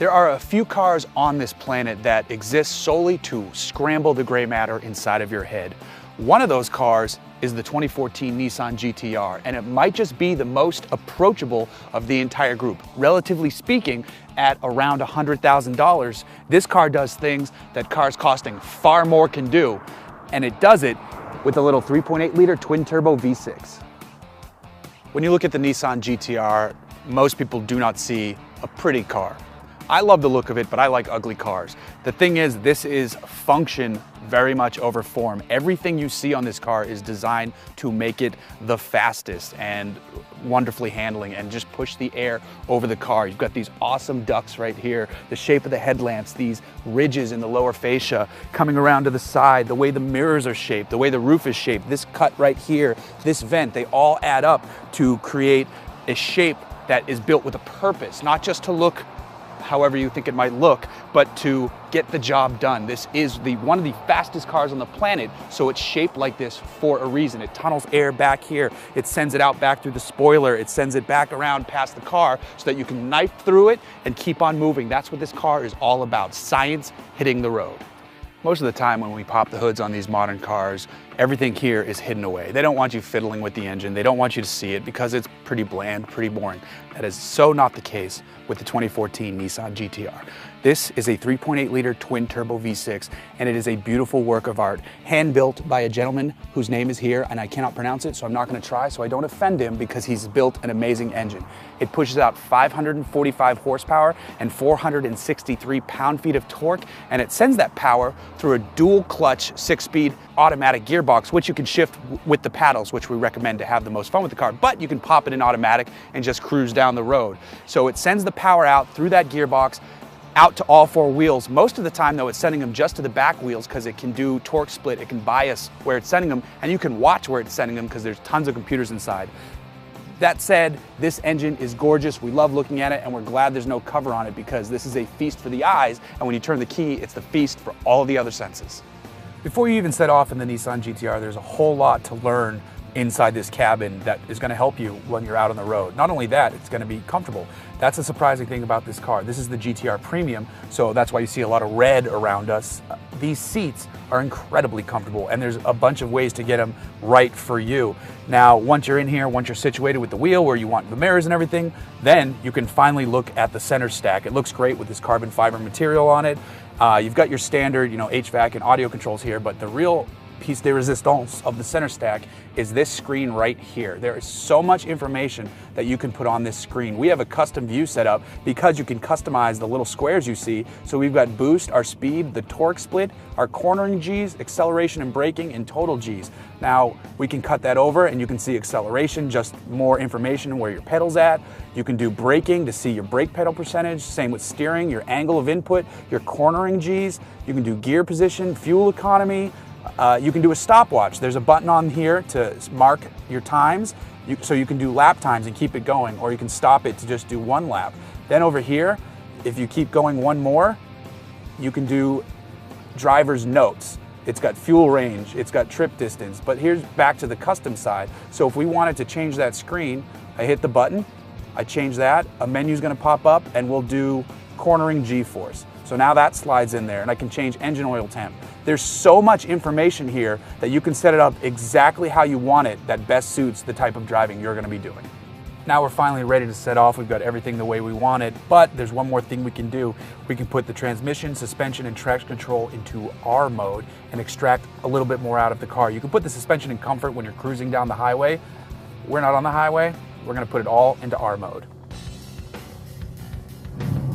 There are a few cars on this planet that exist solely to scramble the gray matter inside of your head. One of those cars is the 2014 Nissan GT-R, and it might just be the most approachable of the entire group. Relatively speaking, at around $100,000, this car does things that cars costing far more can do, and it does it with a little 3.8-liter twin-turbo V6. When you look at the Nissan GT-R, most people do not see a pretty car. I love the look of it, but I like ugly cars. The thing is, this is function very much over form. Everything you see on this car is designed to make it the fastest and wonderfully handling and just push the air over the car. You've got these awesome ducts right here, the shape of the headlamps, these ridges in the lower fascia coming around to the side, the way the mirrors are shaped, the way the roof is shaped, this cut right here, this vent, they all add up to create a shape that is built with a purpose, not just to look however you think it might look, but to get the job done. This is one of the fastest cars on the planet, so it's shaped like this for a reason. It tunnels air back here, it sends it out back through the spoiler, it sends it back around past the car so that you can knife through it and keep on moving. That's what this car is all about, science hitting the road. Most of the time when we pop the hoods on these modern cars, everything here is hidden away. They don't want you fiddling with the engine. They don't want you to see it because it's pretty bland, pretty boring. That is so not the case with the 2014 Nissan GT-R. This is a 3.8-liter twin-turbo V6, and it is a beautiful work of art, hand-built by a gentleman whose name is here, and I cannot pronounce it, so I'm not going to try so I don't offend him, because he's built an amazing engine. It pushes out 545 horsepower and 463 pound-feet of torque, and it sends that power through a dual-clutch 6-speed automatic gearbox, which you can shift with the paddles, which we recommend to have the most fun with the car, but you can pop it in automatic and just cruise down the road. So it sends the power out through that gearbox, out to all four wheels. Most of the time though, it's sending them just to the back wheels because it can do torque split, it can bias where it's sending them, and you can watch where it's sending them because there's tons of computers inside. That said, this engine is gorgeous. We love looking at it, and we're glad there's no cover on it because this is a feast for the eyes, and when you turn the key, it's the feast for all the other senses. Before you even set off in the Nissan GT-R, there's a whole lot to learn inside this cabin that is going to help you when you're out on the road. Not only that, it's going to be comfortable. That's a surprising thing about this car. This is the GT-R Premium, so that's why you see a lot of red around us. These seats are incredibly comfortable, and there's a bunch of ways to get them right for you. Now, once you're in here, once you're situated with the wheel where you want the mirrors and everything, then you can finally look at the center stack. It looks great with this carbon fiber material on it. You've got your standard, HVAC and audio controls here, but the real piece de resistance of the center stack is this screen right here. There is so much information that you can put on this screen. We have a custom view set up because you can customize the little squares you see. So we've got boost, our speed, the torque split, our cornering G's, acceleration and braking, and total G's. Now we can cut that over and you can see acceleration, just more information where your pedal's at. You can do braking to see your brake pedal percentage, same with steering, your angle of input, your cornering G's. You can do gear position, fuel economy. You can do a stopwatch. There's a button on here to mark your times, so you can do lap times and keep it going, or you can stop it to just do one lap. Then over here, if you keep going one more, you can do driver's notes. It's got fuel range, it's got trip distance, but here's back to the custom side. So if we wanted to change that screen, I hit the button, I change that, a menu's gonna pop up, and we'll do cornering G-force. So now that slides in there, and I can change engine oil temp. There's so much information here that you can set it up exactly how you want it that best suits the type of driving you're gonna be doing. Now we're finally ready to set off. We've got everything the way we want it, but there's one more thing we can do. We can put the transmission, suspension, and traction control into R mode and extract a little bit more out of the car. You can put the suspension in comfort when you're cruising down the highway. We're not on the highway. We're gonna put it all into R mode.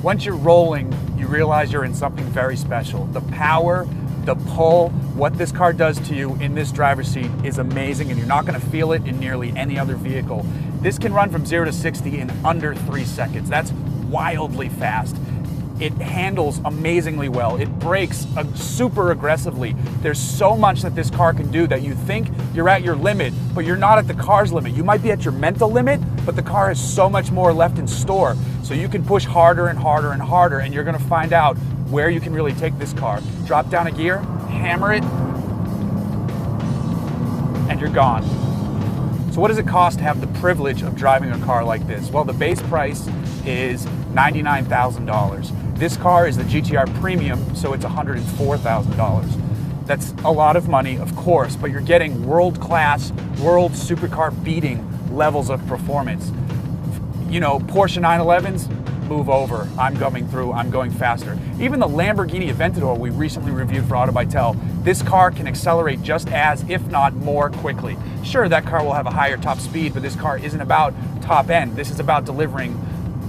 Once you're rolling, you realize you're in something very special. The power, the pull, what this car does to you in this driver's seat is amazing, and you're not gonna feel it in nearly any other vehicle. This can run from 0 to 60 in under 3 seconds. That's wildly fast. It handles amazingly well. It brakes super aggressively. There's so much that this car can do that you think you're at your limit, but you're not at the car's limit. You might be at your mental limit, but the car has so much more left in store. So you can push harder and harder and harder, and you're gonna find out where you can really take this car. Drop down a gear, hammer it, and you're gone. So what does it cost to have the privilege of driving a car like this? Well, the base price is $99,000. This car is the GTR Premium, so it's $104,000. That's a lot of money, of course, but you're getting world-class, world supercar beating levels of performance. You know, Porsche 911s, move over. I'm coming through, I'm going faster. Even the Lamborghini Aventador we recently reviewed for Auto by Tel, this car can accelerate just as, if not more quickly. Sure, that car will have a higher top speed, but this car isn't about top end. This is about delivering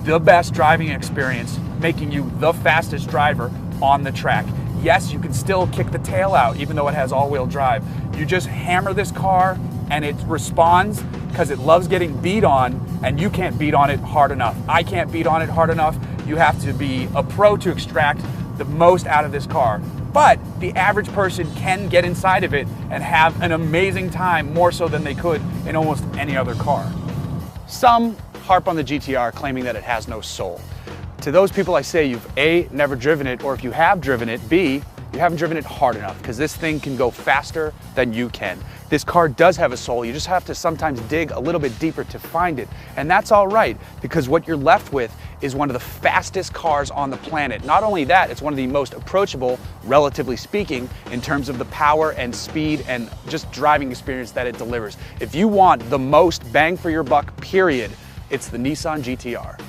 the best driving experience, making you the fastest driver on the track. Yes, you can still kick the tail out even though it has all-wheel drive. You just hammer this car and it responds because it loves getting beat on, and you can't beat on it hard enough. I can't beat on it hard enough. You have to be a pro to extract the most out of this car. But the average person can get inside of it and have an amazing time, more so than they could in almost any other car. Some harp on the GTR, claiming that it has no soul. To those people, I say you've A, never driven it, or if you have driven it, B, you haven't driven it hard enough, because this thing can go faster than you can. This car does have a soul. You just have to sometimes dig a little bit deeper to find it. And that's all right, because what you're left with is one of the fastest cars on the planet. Not only that, it's one of the most approachable, relatively speaking, in terms of the power and speed and just driving experience that it delivers. If you want the most bang for your buck, period, it's the Nissan GTR.